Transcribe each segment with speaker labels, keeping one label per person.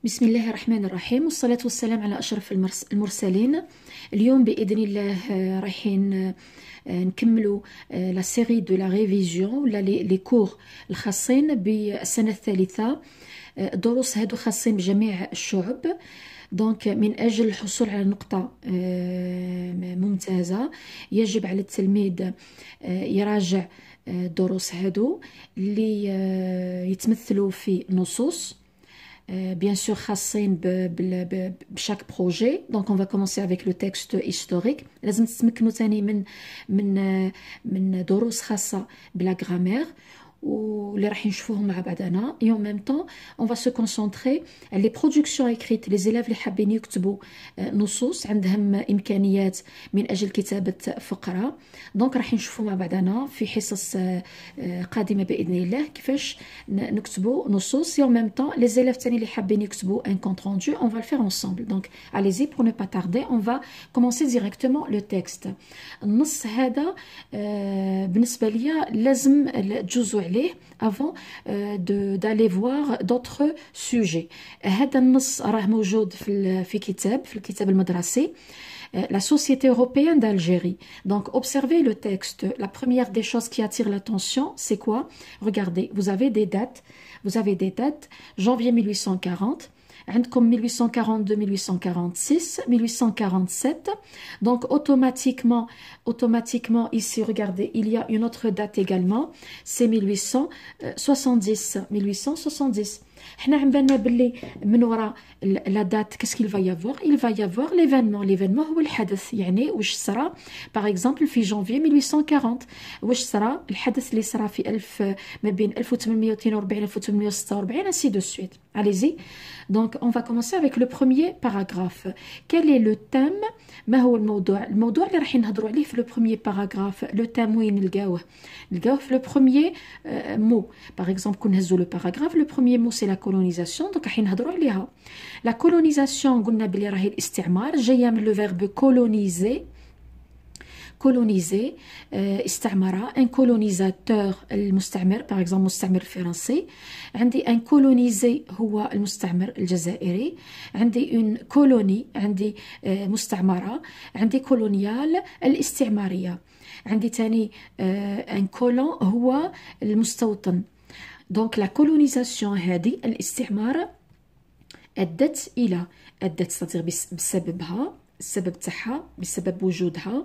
Speaker 1: بسم الله الرحمن الرحيم والصلاة والسلام على أشرف المرسلين. اليوم بإذن الله رايحين نكملوا لا سيري دو لا ريفيزيون ولا لي كور الخاصين بالسنة الثالثة. الدروس هادو خاصين بجميع الشعب، دونك من أجل الحصول على نقطة ممتازة يجب على التلميذ يراجع الدروس هادو اللي يتمثلوا في نصوص bien sûr خاصين بشاك بروجي. دونك on va commencer avec le texte historique. لازم تتمكنوا تاني من دروس خاصة بلا غرامير واللي راح نشوفوهم مع بعضنا. et en même temps on va se concentrer les productions écrites. les élèves اللي حابين يكتبوا نصوص عندهم إمكانيات من أجل كتابة فقرة، دونك راح نشوفوا مع بعضنا في حصص قادمة بإذن الله كيفاش نكتبوا نصوص. et en même temps les élèves تاني اللي حابين يكتبوا un compte rendu on va le faire ensemble. donc allez-y pour ne pas tarder, on va commencer directement le texte. النص هذا بالنسبة لي لازم تجوزوا عليه avant d'aller voir d'autres sujets. هذا النص راه موجود في الكتاب المدرسي la société européenne d'Algérie. Donc observez le texte. La première des choses qui attire l'attention, c'est quoi? Regardez, vous avez des dates. Janvier 1840, عندكم 1842, 1846, 1847. Donc automatiquement ici, regardez, il y a une autre date également, c'est 1870. حنا عم بالنا باللي من وراء لا دات كاس كيل فا يافوار il va y avoir l'événement هو الحدث. يعني واش صرا باغ اكزومبل في جانفي 1840، واش صرا الحدث اللي صرا في ما بين 1842 1846 ainsi de suite. allez-y. donc on va commencer avec le premier paragraphe. quel est le thème؟ ما هو الموضوع اللي راح نهضروا عليه في le premier paragraphe. le thème وين نلقاوه في le premier mot. par exemple كون نهزوا le paragraphe, le premier mot c'est la colonisation. donc راح نهضروا عليها. la colonisation قلنا بلي راهي الاستعمار، جايه من le verbe coloniser. استعمر. un colonisateur المستعمر، par exemple المستعمر الفرنسي. عندي un colonisé هو المستعمر الجزائري. عندي une colonie، عندي مستعمرة. عندي colonial الاستعمارية. عندي تاني un colon هو المستوطن. donc la colonisation هذه الاستعمار أدت صدير بسببها، السبب تاعها بسبب وجودها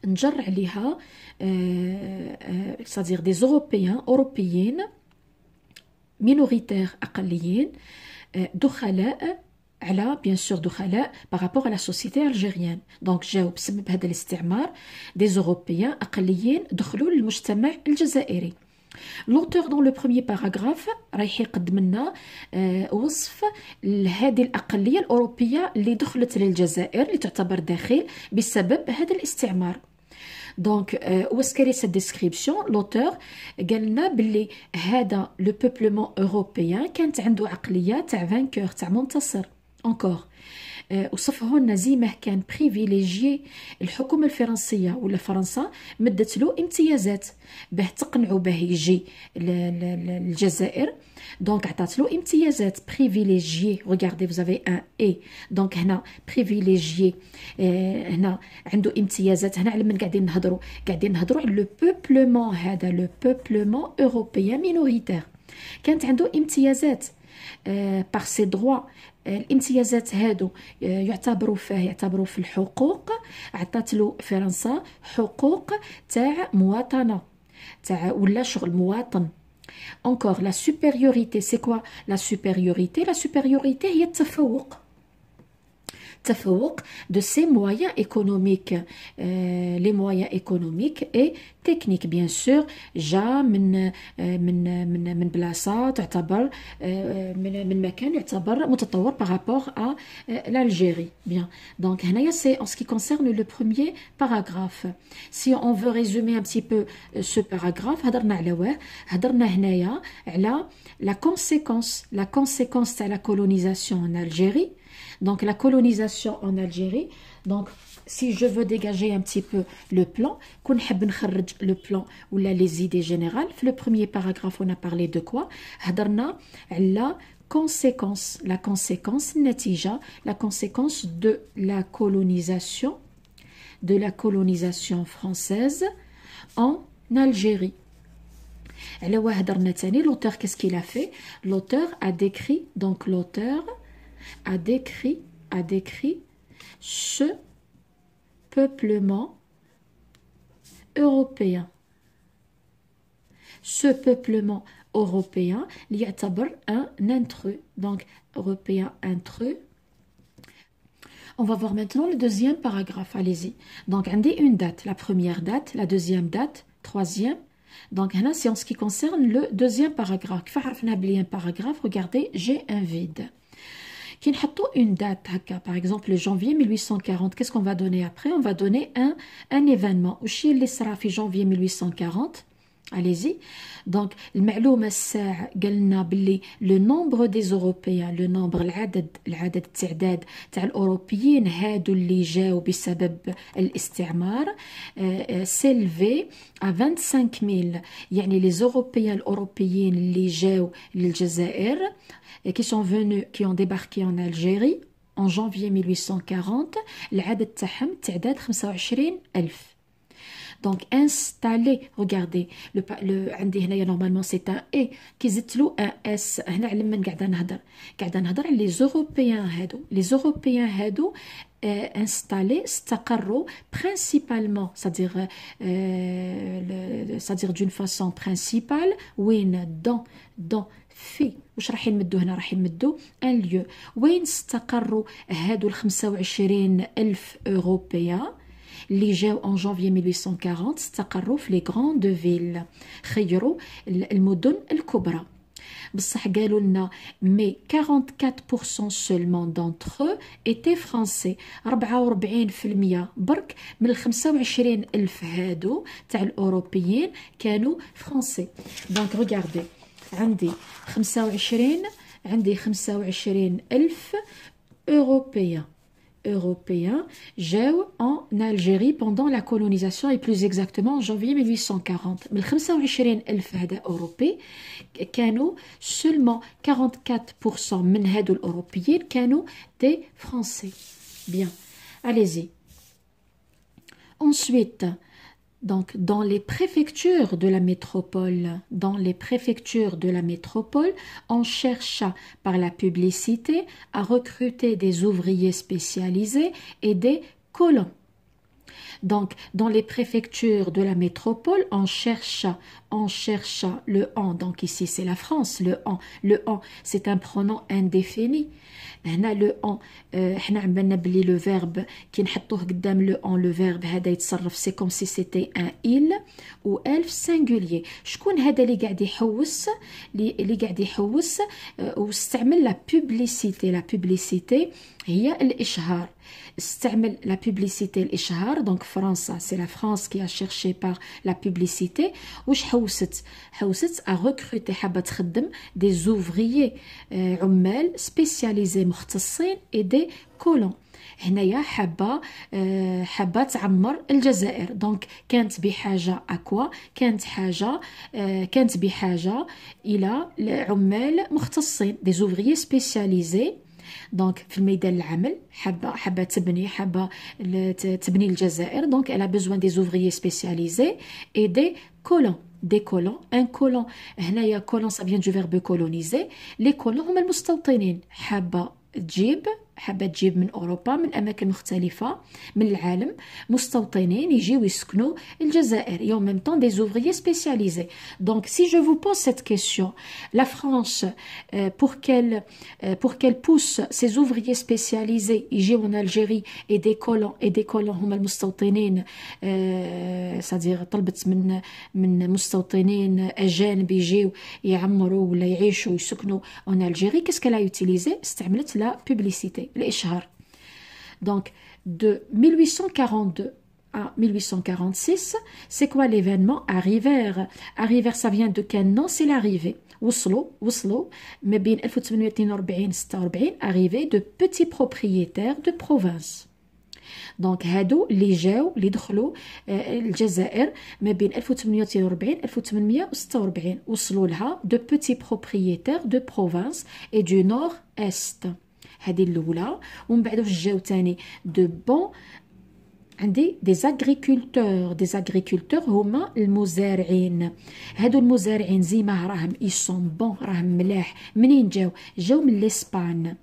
Speaker 1: نجر عليها c'est-à-dire des européens minoritaires أقليين دخلاء على bien sûr دخلاء par rapport à la société algérienne. donc جاو بسبب هذا الاستعمار des européens أقليين دخلوا للمجتمع الجزائري. l'auteur dans le premier paragraphe رايح يقدم لنا وصف لهذه الأقلية الأوروبية اللي دخلت للجزائر، اللي تعتبر داخل بسبب هذا الاستعمار. دونك واسكري سا ديسكريبسيون لوتور قال لنا باللي هذا لو بوبلمون اوروبيان كانت عنده عقليه تاع فانكور، تاع منتصر. انكور وصفه لنا زي ما كان بريفيليجي. الحكومه الفرنسيه ولا فرنسا مدت له امتيازات باه تقنعوا باه يجي للجزائر. دونك عطات له امتيازات بريفيليجي. regardez vous avez un et. دونك هنا بريفيليجي، هنا عنده امتيازات. هنا على من قاعدين نهضروا على لو بوبلمون، هذا لو بوبلمون اوروبيان مينوريتير كانت عنده امتيازات par ses droits. الامتيازات هادو يعتبروا في الحقوق. عطات له فرنسا حقوق تاع مواطنة، تاع ولا شغل مواطن. encore la supériorité. c'est quoi la supériorité? la supériorité هي التفوق de ses moyens économiques. les moyens économiques et techniques bien sûr. جا من بلاصة تعتبر من مكان يعتبر متطور par rapport à l'Algérie. bien. donc هنايا c'est en ce qui concerne le premier paragraphe. si on veut résumer un petit peu ce paragraphe هضرنا على واه، هضرنا هنايا على la conséquence تاع la colonisation en Algérie. donc la colonisation en Algérie. donc si je veux dégager un petit peu le plan, qu'on حب نخرج le plan ou les idées générales. في le premier paragraphe on a parlé de quoi؟ هضرنا على conséquence, natija, la conséquence de la colonisation française en Algérie. L'auteur, qu'est-ce qu'il a fait? L'auteur a décrit ce peuplement européen. Ce peuplement européen, il y a un intrus, donc européen intrus. On va voir maintenant le deuxième paragraphe, allez-y. Donc, on dit une date, la première date, la deuxième date, troisième. Donc, là, c'est en ce qui concerne le deuxième paragraphe. Un paragraphe, regardez, j'ai un vide. Qui une date, par exemple, le janvier 1840, qu'est-ce qu'on va donner après? On va donner un événement. Où les sera fait janvier 1840? Allez-y. Donc, le nombre des Européens, le nombre, العدد التعداد تاع الأوروبيين هادو اللي جاو بسبب الاستعمار s'élevé à 25 000. يعني les Européens الأوروبيين اللي جاو للجزائر qui sont venus, qui ont débarqué en Algérie en janvier 1840, العدد تاعهم تعداد 25,000. Donc, installer, regardez, normalement c'est un « et » qui zitlo un « s ». Les Européens installés, استقروا principalement, c'est-à-dire d'une façon principale, وين dans في واش راح يمدوا هنا راح يمدوا un lieu وين استقروا هادو 25,000 Européens اللي جاو en janvier 1840 استقروا في les grandes villes خيروا المدن الكبرى بصح قالوا لنا mais 44% seulement d'entre eux étaient français 44% برك من ال 25,000 هادو تاع الأوروبيين كانوا français. Donc regardez عندي 25,000 Européens جاو en Algérie pendant la colonisation et plus exactement en janvier 1840. من 25,000 هذا أوروبي كانوا seulement 44% من هادو الأوروبيين كانوا des Français. Bien, allez-y. Ensuite, donc, dans les préfectures de la métropole, on chercha par la publicité à recruter des ouvriers spécialisés et des colons. Donc, dans les préfectures de la métropole, on chercha le « en ». Donc, ici, c'est la France, le « en ». C'est un pronom indéfini. هنا le en حنا عملنا بلي le verbe كي نحطوه قدام le en le verbe هذا يتصرف c'est comme si c'était un il ou elle singulier. شكون هذا اللي قاعد يحوس واستعمل la publicité هي الإشهار. استعمل la publicité الإشهار. Donc France, c'est la France qui a cherché par la publicité. واش حوست à recruter حابة تخدم des ouvriers عمال spécialisés مختصين et des colons. هنايا حابة تعمر الجزائر. دونك كانت بحاجة أكوا كانت بحاجة إلى عمال مختصين des ouvriers spécialisés. دونك في الميدان العمل حابة تبني الجزائر. دونك elle a besoin des ouvriers spécialisés et des colons. un colon هنايا colon ça vient du verbe coloniser. les colons هما المستوطنين. حابة تجيب من أوروبا من أماكن مختلفة من العالم مستوطنين يجيو يسكنوا الجزائر et en même temps des ouvriers spécialisés. Donc si je vous pose cette question, la France pour qu'elle pousse ses ouvriers spécialisés يجيو en Algérie et des colons هما المستوطنين c'est-à-dire طلبت من مستوطنين أجانب يجيو يعمروا ولا يعيشوا يسكنوا en Algérie. qu'est-ce qu'elle a utilisé? استعملت la publicité الإشهار. Donc, de 1842 à 1846, c'est quoi l'événement? Arriver, ça vient de quel nom? C'est l'arrivée. وصلوا ما بين 1842 46 arrivée de petits propriétaires de province. دونك هادو اللي دخلوا الجزائر ما بين 1842 1846 وصلوا لها دو بوتي بروبريتير دو بروفانس اي دو نور است. هذه الاولى. ومن بعد واش جاو تاني دو بون عندي دي زاغريكولتور هما المزارعين. هادو المزارعين زيما راهم يسون بون راهم ملاح. منين جاو من لإسبان.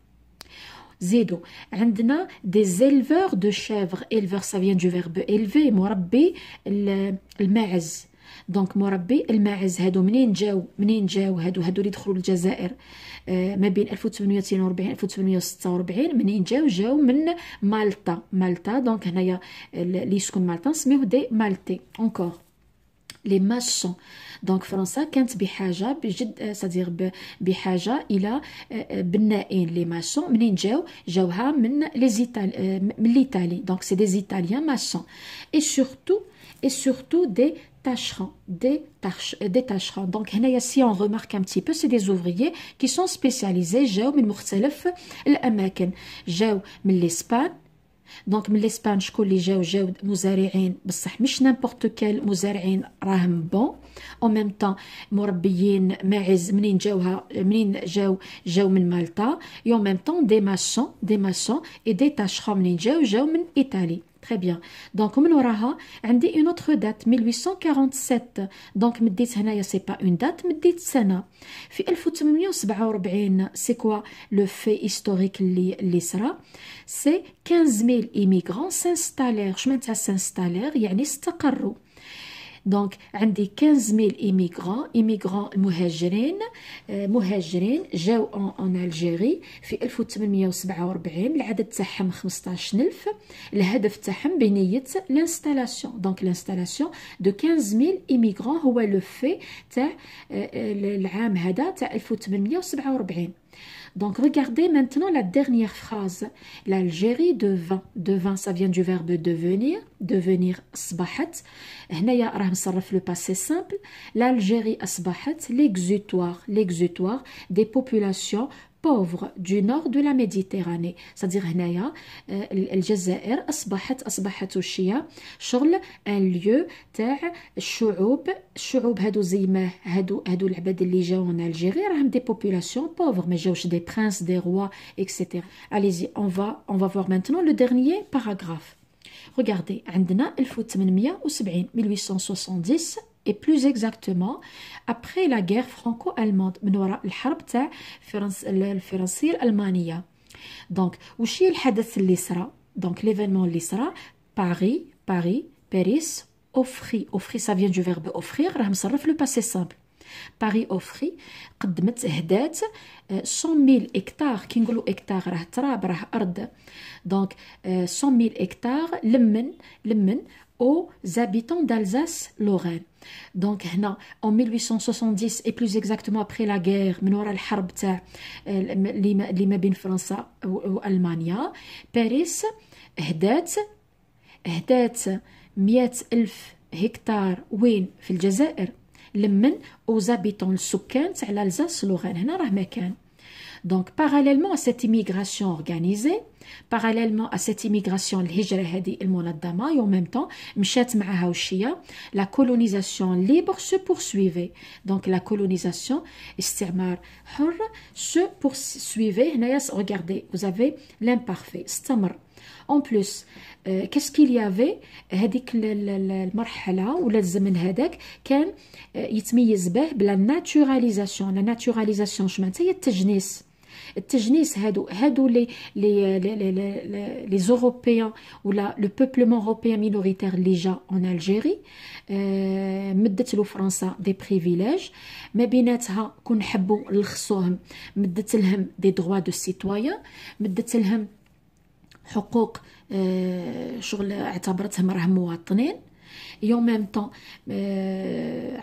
Speaker 1: زيدو عندنا دي زيلفور دو شيفر. éleveur ça vient du verbe élever مربي الماعز. دونك مربي الماعز. هادو منين جاو هادو اللي دخلوا الجزائر ما بين 1842 1846. منين جاو من مالطا. دونك هنايا اللي يسكن مالطا نسميوه دي مالتي. اونكور لي ماسون. دونك فرنسا كانت بحاجه بجد سادير بحاجه الى بنائين. لي ماسون منين جاوها من ليطالي. دونك سي دي ايطاليان ماسون. et surtout des tâcherons. Donc si on remarque un petit peu, c'est des ouvriers qui sont spécialisés. جاو من مختلف الاماكن. جاو من l'Espagne. دونك من l'Espagne شكون اللي جاو مزارعين بصح مش نيمبورط كال مزارعين راهم بون. او ميم طون مربيين ماعز. منين جاو من مالطا. et en même temps des maçons et des tâcherons. منين جاو من ايطالي. Très bien. Donc من وراها عندي une autre date 1847. donc مديت هنايا سي با اون دات مديت سنه. في 1847 سي كوا لو في هيستوريك اللي صرا. سي 15000 immigrants s'installèrent. شو معناتها s'installèrent؟ يعني استقروا. دونك عندي 15000 immigrants مهاجرين جاو ان الجيري في 1847. العدد تاعهم 15000. الهدف تاعهم بنيه لانستالاسيون. دونك لانستالاسيون دو 15000 immigrants هو لو في تاع العام هذا تاع 1847. Donc regardez maintenant la dernière phrase. L'Algérie devint, ça vient du verbe devenir أصبحت. هنايا راه مصرف le passé simple. L'Algérie أصبحت l'exutoire des populations pauvres du nord de la Méditerranée. C'est-à-dire هنايا الجزائر أصبحت وشيا شغل un lieu تاع الشعوب هادو زي ما هادو العباد اللي جاو من الجيري راهم دي populations pauvres. ما جاوش des princes des rois etc. Allez-y, on va voir maintenant le dernier paragraphe. Regardez, عندنا 1870 et plus exactement après la guerre franco-allemande. من وراء الحرب تاع الفرنسية الألمانية. دونك وش هي الحدث اللي صرا؟ دونك ليفينمون اللي صرا باريس اوفري ça vient du verbe offrir. راه مصرف لو باسي سامبل. باري اوفري قدمت هدات 100,000 هكتار. كي نقولوا هكتار راه تراب راه ارض. دونك 100,000 هكتار لمن aux habitants d'Alsace-Lorraine. Donc هنا en 1870 et plus exactement après la guerre من وراء الحرب تاع اللي ما بين فرنسا وألمانيا. باريس هدات 100,000 هكتار وين في الجزائر لمن aux habitants السكان تاع l'Alsace Lorraine. هنا راه مكان. Donc parallèlement à cette immigration organisée, parallèlement à cette immigration الهجرة هذه المنظمة et en même temps مشات معها وشية la colonisation libre se poursuivait. Donc la colonisation استعمار حر se poursuivait. هنايا regardez, vous avez l'imparfait استمر. En plus qu'est-ce qu'il y avait هذيك المرحلة ولا الزمن هذاك كان يتميز به بلا ناتوراليزاسيون. لا ناتوراليزاسيون شو معناتها؟ هي التجنيس. هادو لي زوروبيان ولا لو بوبلمون اوروبيان مينوريتير اللي جا اون الجيري. مدت له فرنسا دي بريفيليج ما بيناتها كون نحبوا نلخصوهم. مدت لهم دي دروا دو سيتويان. مدت لهم حقوق شغل اعتبرتهم راهم مواطنين. يوم ميم طون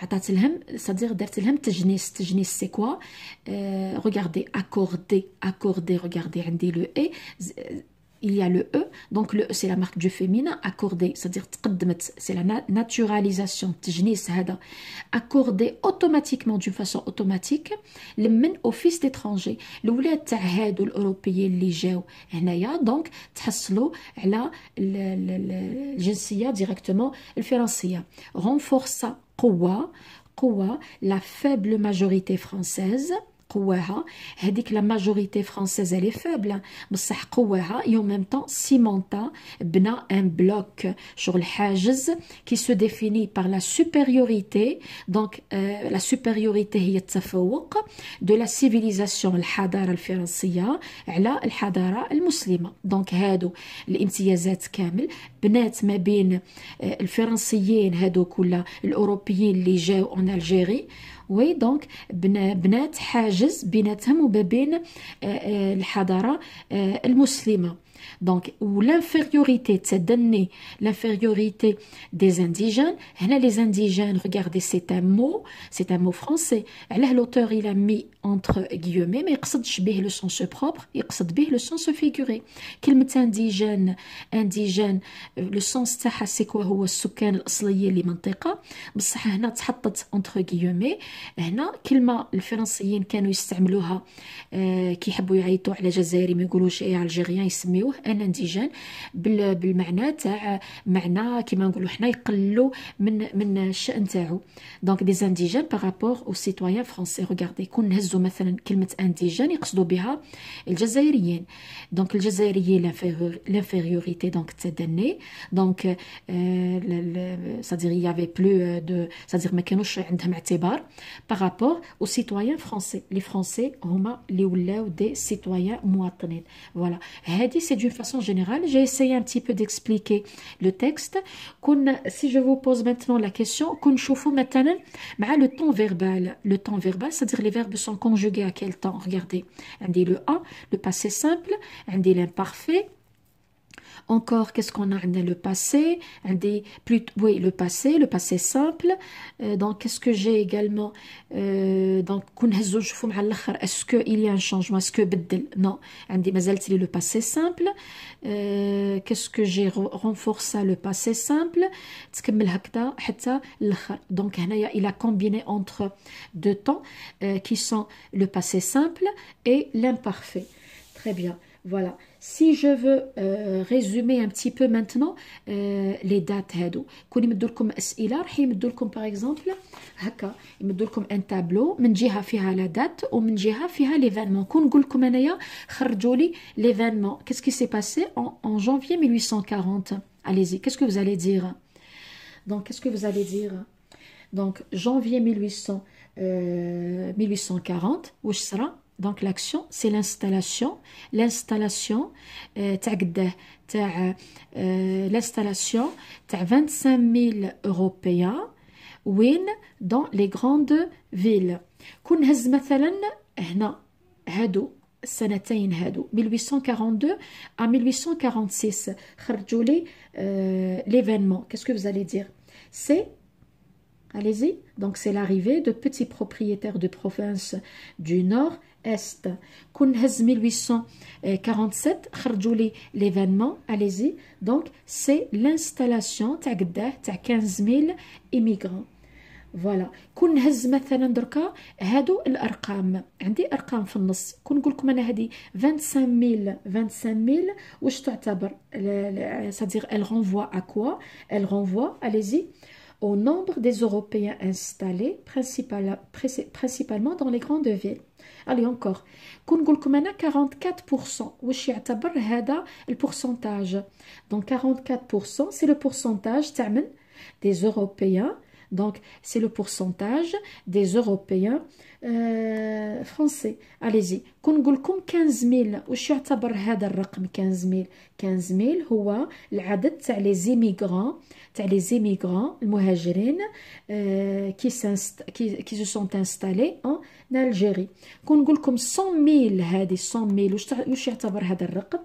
Speaker 1: عطات لهم صديق درت لهم تجنيس سي كوا regardez accorder regardez عندي لو اي il y a le E, donc le E c'est la marque du féminin, accordé, c'est-à-dire c'est la naturalisation, accordé automatiquement, d'une façon automatique, من office d'étranger. الولاد تاع هادو الأوروبيين اللي جاو هنايا دونك تحصلوا على الجنسية ديريكتومون الفرنسية. renforça قوة la faible majorité française. قواها هذيك la majorité française elle est faible بصح قواها et en même temps cimenta بنى un bloc sur الحاجز qui se définit par la supériorité donc la supériorité هي التفوق de la civilisation الحضارة الفرنسية على الحضارة المسلمة دونك هادو الامتيازات كامل بنات ما بين الفرنسيين هادو كلها الأوروبيين اللي جاو en Algérie وي دونك بنات حاجز بيناتهم وبين الحضارة المسلمة دونك والانفيريوريتي تدني l'infériorité des indigènes هنا les indigènes regardez c'est un mot français علاه l'auteur il a mis entre guillemets ما يقصدش به le sens propre يقصد به le sens figuré كلمة indigène le sens تاعها c'est quoi هو السكان الأصليين لمنطقة بصح هنا تحطت entre guillemets هنا كلمة الفرنسيين كانوا يستعملوها كي يحبوا يعيطوا على جزائري ما يقولوش ايه الجيريان يسميوه ان انديجان بالمعنى تاع معنى كيما نقولوا حنا يقلوا من الشأن تاعو دونك دي انديجان بارابور او سيتويان فرونسي ريغاردي كون نهزوا مثلا كلمة انديجان يقصدوا بها الجزائريين دونك الجزائريين l'infériorité دونك التدني دونك c'est-à-dire il y avait plus de c'est-à-dire ما كانوش عندهم اعتبار بارابور او سيتويان فرونسي لي فرونسي هما اللي ولاو دي سيتويان مواطنين فوالا هذه c'est d'une façon générale. J'ai essayé un petit peu d'expliquer le texte. Si je vous pose maintenant la question, le temps verbal. Le temps verbal, c'est-à-dire les verbes sont conjugués à quel temps? Regardez. On dit le A, le passé simple, on dit l'imparfait. Encore, qu'est-ce qu'on a? Le passé, oui, le passé simple. Donc, qu'est-ce que j'ai également? Donc, est-ce qu'il y a un changement? Est-ce que بدل? Non. Le passé simple. Qu'est-ce que j'ai renforcé le passé simple? Donc, il a combiné entre deux temps qui sont le passé simple et l'imparfait. Très bien. Voilà. Si je veux résumer un petit peu maintenant les dates هادو كون يمدوا لكم اسئله راح يمدوا لكم باغ اكزومبل هكا يمدوا لكم ان تابلو من جهه فيها لا دات ومن جهه فيها ليفينمون كون نقول لكم انايا خرجوا لي ليفينمون qu'est-ce qui s'est passé en janvier 1840 allez-y qu'est-ce que vous allez dire donc qu'est-ce que vous allez dire donc janvier 1840 واش صرا donc l'action c'est l'installation l'installation l'installation تاع 25 000 Européens وين dans les grandes villes كون نهز مثلا هنا هادو السنتين هادو 1842 à 1846 خرجوا لي l'événement qu'est-ce que vous allez dire c'est allez-y donc c'est l'arrivée de petits propriétaires de province du nord Est. كون هز 1847 خرجوا لي l'événement allez-y donc c'est l'installation تاع قداه تاع 15 000 immigrants فوالا كون نهز مثلا دركا هادو الارقام عندي ارقام في النص كون نقول لكم انا هذه 25000 واش تعتبر c'est-à-dire elle renvoie à quoi elle renvoie allez-y au nombre des Européens installés principalement dans les grandes villes. Allez encore. كون نقول لكم انا 44% واش يعتبر هذا البورسنتاج donc 44% c'est le pourcentage تاع من des Européens donc c'est le pourcentage des Européens français allez-y كون نقول لكم 15000 واش يعتبر هذا الرقم 15000 هو العدد تاع لي زيميغران المهاجرين qui se sont installés en Algérie كون نقول لكم 100000 هذه 100000 واش يعتبر هذا الرقم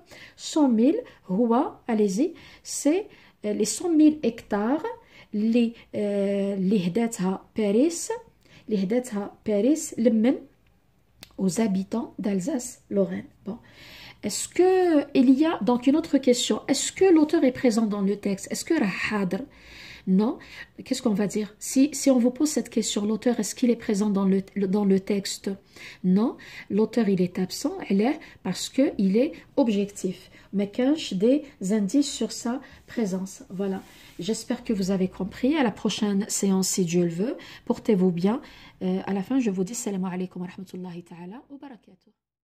Speaker 1: 100000 هو allez-y c'est les 100000 hectares اللي هداتها باريس لمن aux habitants d'Alsace-Lorraine. Bon. Est-ce que il y a donc une autre question? Est-ce que l'auteur est présent dans le texte? Est-ce que hadr? Non. Qu'est-ce qu'on va dire? Si on vous pose cette question, l'auteur, est-ce qu'il est présent dans le texte? Non. L'auteur, il est absent. Elle est parce qu'il est objectif. Mais cache des indices sur sa présence. Voilà. J'espère que vous avez compris. À la prochaine séance, si Dieu le veut. Portez-vous bien. À la fin, je vous dis salam alaikum wa rahmatullahi ta'ala wa barakatuh.